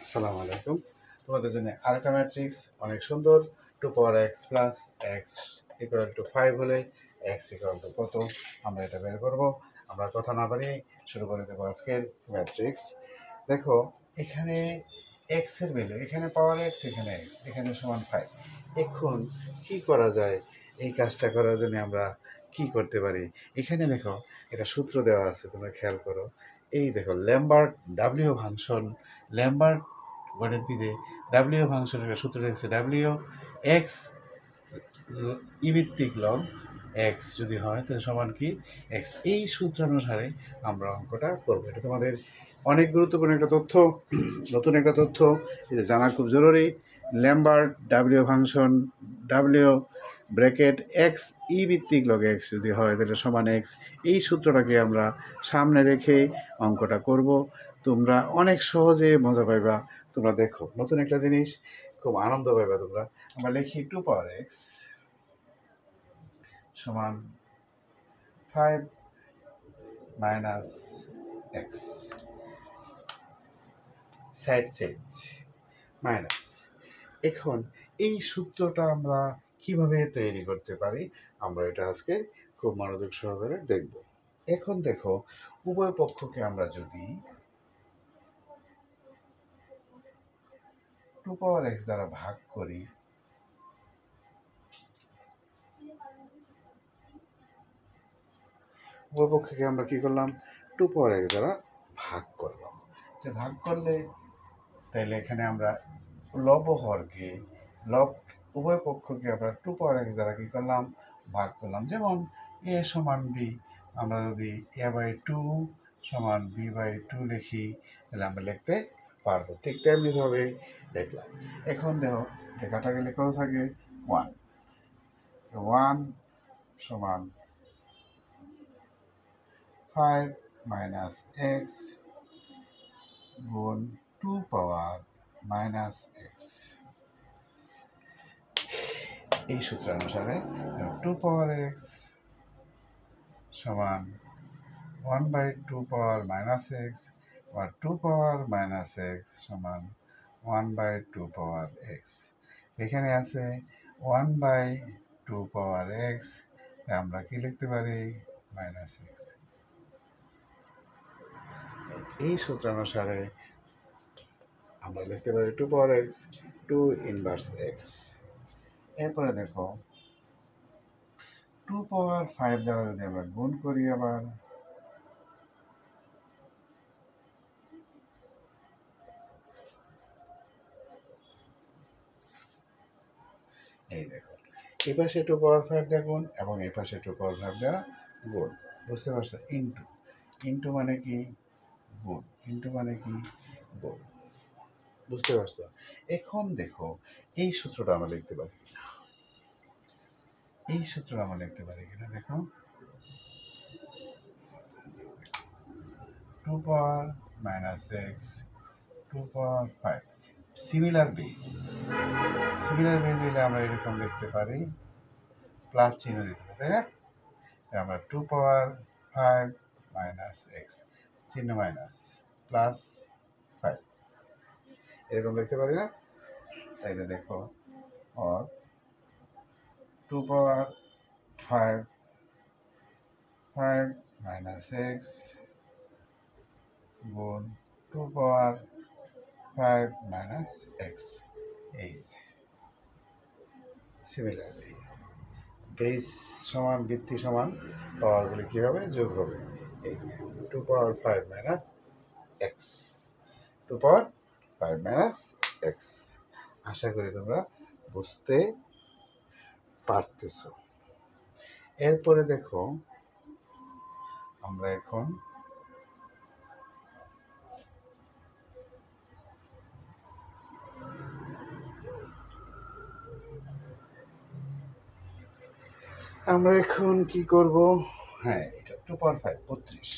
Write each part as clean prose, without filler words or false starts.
আসসালামু আলাইকুম। তোমাদের জন্য আরেকটা ম্যাট্রিক্স অনেক সুন্দর। 2 পাওয়ার x plus x equal to 5 হলে এক্স ইকুয়াল টু কত আমরা এটা বের করব। আমরা কথা না বাড়িয়ে শুরু করে দেবো আজকের ম্যাট্রিক্স। দেখো এখানে এক্স এর ভ্যালু, এখানে পাওয়ার এক্স, এখানে এক্স, এখানে সমান 5। এখন কি করা যায়? এই কাজটা করার জন্য আমরা কি করতে পারি? এখানে দেখো এটা সূত্র দেওয়া আছে, তোমরা খেয়াল করো। এই দেখো ল্যাম্বার্ট ডাব্লিউ ফাংশন, ল্যাম্বার্ট গণিতে ডাব্লিউ ফাংশনের একটা সূত্র দেখছে, ডাব্লিউ এক্স ভিত্তিক লগ এক্স যদি হয় তাহলে সমান কি এক্স। এই সূত্র অনুসারে আমরা অঙ্কটা করবো। এটা তোমাদের অনেক গুরুত্বপূর্ণ একটা তথ্য, নতুন একটা তথ্য, এটা জানা খুব জরুরি। Lambert W function, W bracket x ভিত্তিক লগ এক্স যদি হয় তাহলে সমান এক্স। এই সূত্রটাকে আমরা সামনে রেখে অঙ্কটা করব। তোমরা অনেক সহজে মজা পাইবা। তোমরা দেখো নতুন একটা জিনিস, খুব আনন্দ পাইবা তোমরা। আমরা লিখি 2 পাওয়ার x সমান 5 minus x, side change minus. এখন এই সূত্রটা আমরা কিভাবে তৈরি করতে পারি আমরা এটা আজকে খুব মনোযোগ সহকারে দেখব। এখন দেখো উভয় পক্ষকে আমরা যদি 2 পাওয়ার x দ্বারা ভাগ করি, উভয় পক্ষকে আমরা কি করলাম? 2 পাওয়ার x দ্বারা ভাগ করলাম। ভাগ করলে তাইলে এখানে আমরা লব হরকে লব উভয় পক্ষকে আমরা 2 পাওয়ার x দ্বারা কি করলাম? ভাগ করলাম। যেমন a সমান b, আমরা যদি a/2 সমান b/2 লিখি তাহলে আমরা লিখতে পারবো। ঠিক তেমনিভাবে দেখলাম। এখন দেখো এটা কাটা গেলে কত থাকে? 1 সমান 5 মাইনাস এক্স গুণ 2 পাওয়ার মাইনাস এক্স। এই সূত্র অনুসারে 2 পাওয়ার x সমান 1/2 পাওয়ার মাইনাস এক্স, বা 2 পাওয়ার মাইনাস এক্স সমান 1/2 পাওয়ার এক্স। এখানে আছে 1/2 পাওয়ার এক্স, আমরা কি লিখতে পারি? Minus x. এই সূত্র অনুসারে আমরা লিখতে পারি 2 পাওয়ার x 2 ইনভার্স এক্স। এরপরে দেখো 2 পাওয়ার 5 দ্বারা যদি আমরা গুণ করি, আবার এই দেখো এই পাশে 2 পাওয়ার 5 দ্বারা গুণ এবং এই পাশে 2 পাওয়ার 5 দ্বারা গুণ। বুঝতে পারছো? ইন্টু, ইন্টু মানে কি? গুণ। ইন্টু মানে কি? গুণ। বুঝতে পারছো? এখন দেখো এই সূত্রটা আমরা লিখতে পারি কিনা, এই সূত্রটা আমরা লিখতে পারি কিনা দেখো। 2 পাওয়ার মাইনাস এক্স 2 পাওয়ার 5 সিমিলার বেস। সিমিলার বেস হলে আমরা এরকম লিখতে পারি, প্লাস চিহ্ন দিতে পারি, তাই না? আমরা 2 পাওয়ার 5 মাইনাস এক্স, চিহ্ন মাইনাস, প্লাস 5 এরকম লিখতে পারি না? তাইলে দেখো और 2 পাওয়ার 5 মাইনাস এক্স গুণ 2 পাওয়ার 5 মাইনাস এক্স। এই সিমিলারলি বেস সমান ভিত্তি সমান পাওয়ারগুলি কী হবে? যোগ হবে। এই 2 পাওয়ার 5 মাইনাস এক্স, 2 পাওয়ার 5 মাইনাস এক্স। আশা করি তোমরা বুঝতে পারতেছ। এরপরে দেখো আমরা এখন কি করব? হ্যাঁ, এটা 2 পাওয়ার 5 32,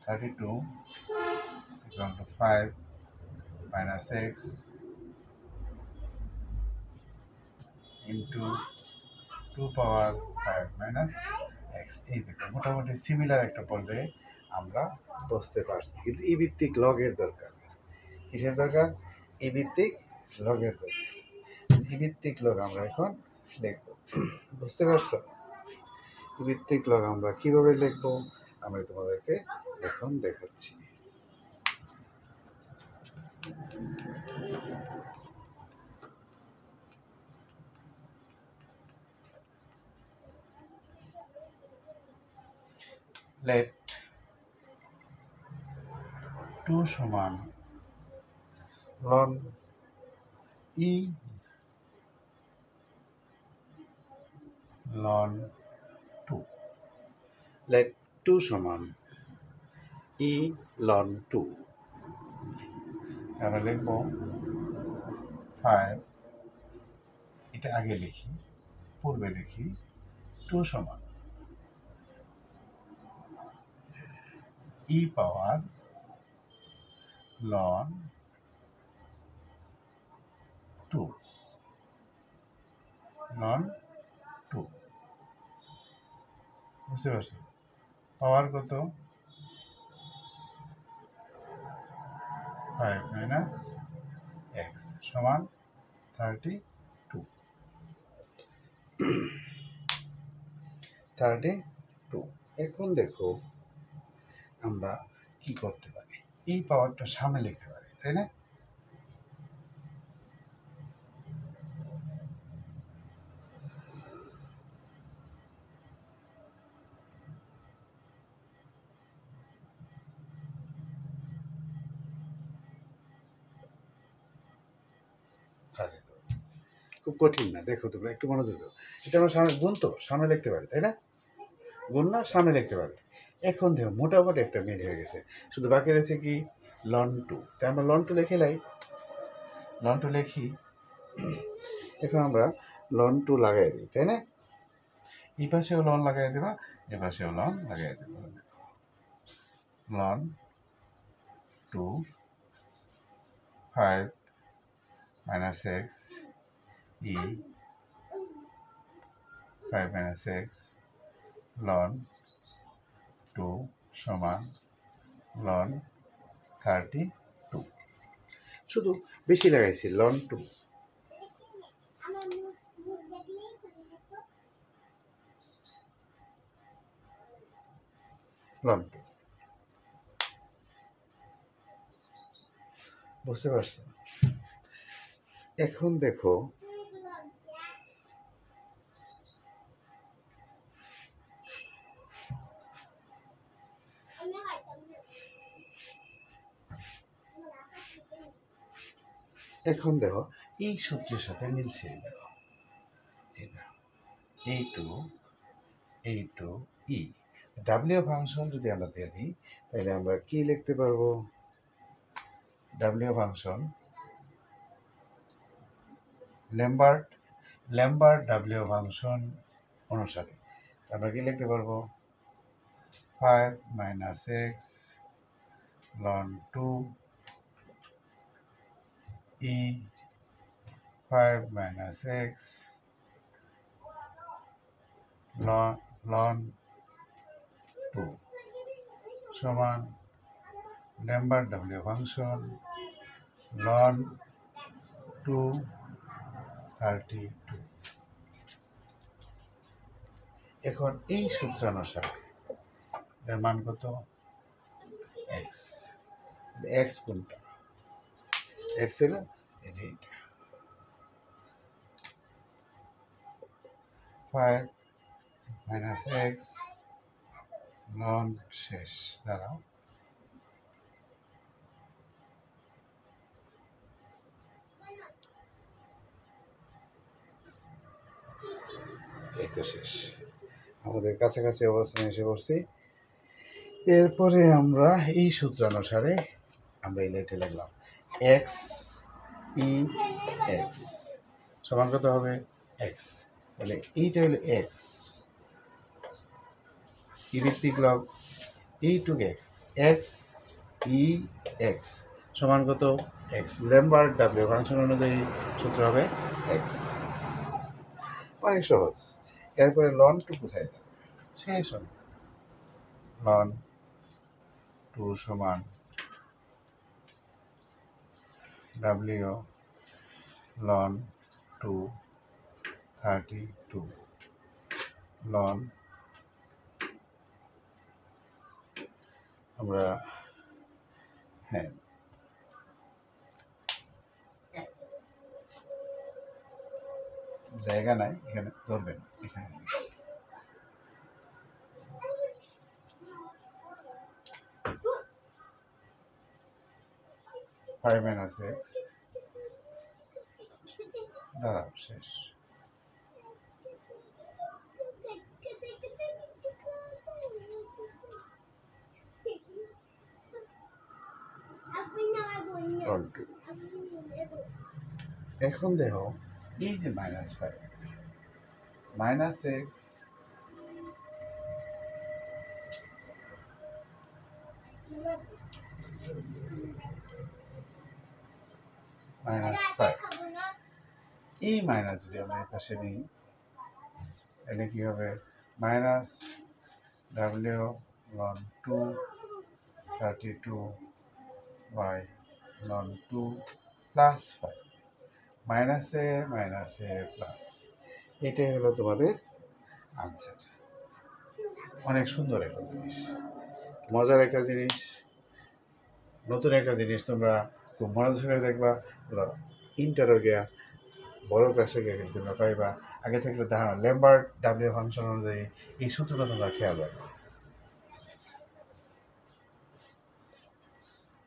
32 equal to 5 minus x into 2 power 5 minus x. এই দেখো মোটামুটি সিমিলার একটা পর্যায়ে আমরা বুঝতে পারছি, কিন্তু এই ভিত্তিক লগের দরকার। কিসের দরকার? ই ভিত্তিক লগের দরকার। ই ভিত্তিক লগ আমরা এখন লিখব। বুঝতে পারছো? ই ভিত্তিক লগ আমরা কিভাবে লিখবো আমি তোমাদেরকে এখন দেখাচ্ছি। লেট 2 সমান লন ই লন 2। লেট 2 সমান ই লন 2। আমরা লিখব 5, এটা আগে লিখি, পূর্বে লিখি, 2 সমান ই পাওয়ার লন 2 লন 2। বুঝতে পারছি? পাওয়ার কত? 5 মাইনাস এক্স সমান 32। 32। এখন দেখো আমরা কি করতে পারি, এই পাওয়ারটা সামনে লিখতে পারি, তাই না? খুব কঠিন না, দেখো তোমরা একটু মনোযোগ দাও। এটা আমরা সামনে গুণ, তো সামনে লিখতে পারি, তাই না? গুণ না, সামনে লিখতে পারি। এখন দেখো মোটামুটি একটা মিল হয়ে গেছে, শুধু বাকি রয়েছে কি লন 2। তাই আমরা লন 2 লিখে লাই, লন 2 লিখি। এখন আমরা লন 2 লাগাই দিই, তাই না? এই পাশেও লন লাগাই দেবা, এ পাশেও লন লাগাই দেবা। লন 2 5 মাইনাস এক্স ই 5 মাইনাস এক্স লন 2 সমান লন 32। শুধু বেশি লাগাইছি, লন 2। লন 2। বুঝতে পারছো? এখন দেখো এই সূত্রের সাথে মিলছে। দেখো এই টু ই ডাব্লিউ ফাংশন যদি আমরা দিয়ে দিই তাহলে আমরা কি লিখতে পারবো? W function Lambert W function অনুসারে আমরা কি লিখতে পারবো? 5 মাইনাস এক্স লন 2 ই 5 মাইনাস এক্স লন 2 সমান ল্যাম্বার্ট ডাব্লিউ ফাংশন লন 2 32। এখন এই সূত্রানুসারে এর মান কত? এক্স। এক্স কোনটা? এক্স হলো এই যে এটা 5 মাইনাস এক্স লন শেষ দাঁড়াও এই তো শেষ, আমাদের কাছাকাছি অবস্থানে এসে পড়ছি। এরপরে আমরা এই সূত্রানুসারে আমরা এই লেটে লিখলাম এক্স ই এক্স সমান কত হবে? এক্স। তাহলে এইটা হলো এক্স, ই ভিত্তিক লগ ই টু এক্স, এক্স ই এক্স সমান কত? এক্স। ল্যাম্বার্ট ডাব্লিউ ফাংশন অনুযায়ী সূত্র হবে এক্স। অনেক সহজ। এরপরে লন 2 কোথায় যাবে? শেষ হবে লন 2 সমান ডাব্লিউ লন 232 লন আমরা হ্যাঁ জায়গা নাই, এখানে ধরবেন, এখানে 5 মাইনাস এক্স দাঁড়াও শেষ। এখন দেখো এই যে -5 মাইনাস এক্স -5 এই মাইনাস যদি আমরা এই পাশে নিই তাহলে কি হবে মাইনাস ডাব্লিউ লন 232 বাই লন 2 প্লাস 5 মাইনাসে প্লাস, এটাই হলো তোমাদের আনসার। অনেক সুন্দর একটা জিনিস, মজার একটা জিনিস, নতুন একটা জিনিস। তোমরা খুব মনোযোগ দেখবা, ইন্টারও গিয়া বড় ক্লাসে গিয়ে তোমরা পাইবা। আগে থেকে ধারণা ল্যাম্বার্ট ডাব্লিউ ফাংশন অনুযায়ী এই সূত্রটা তোমরা খেয়াল রাখবা।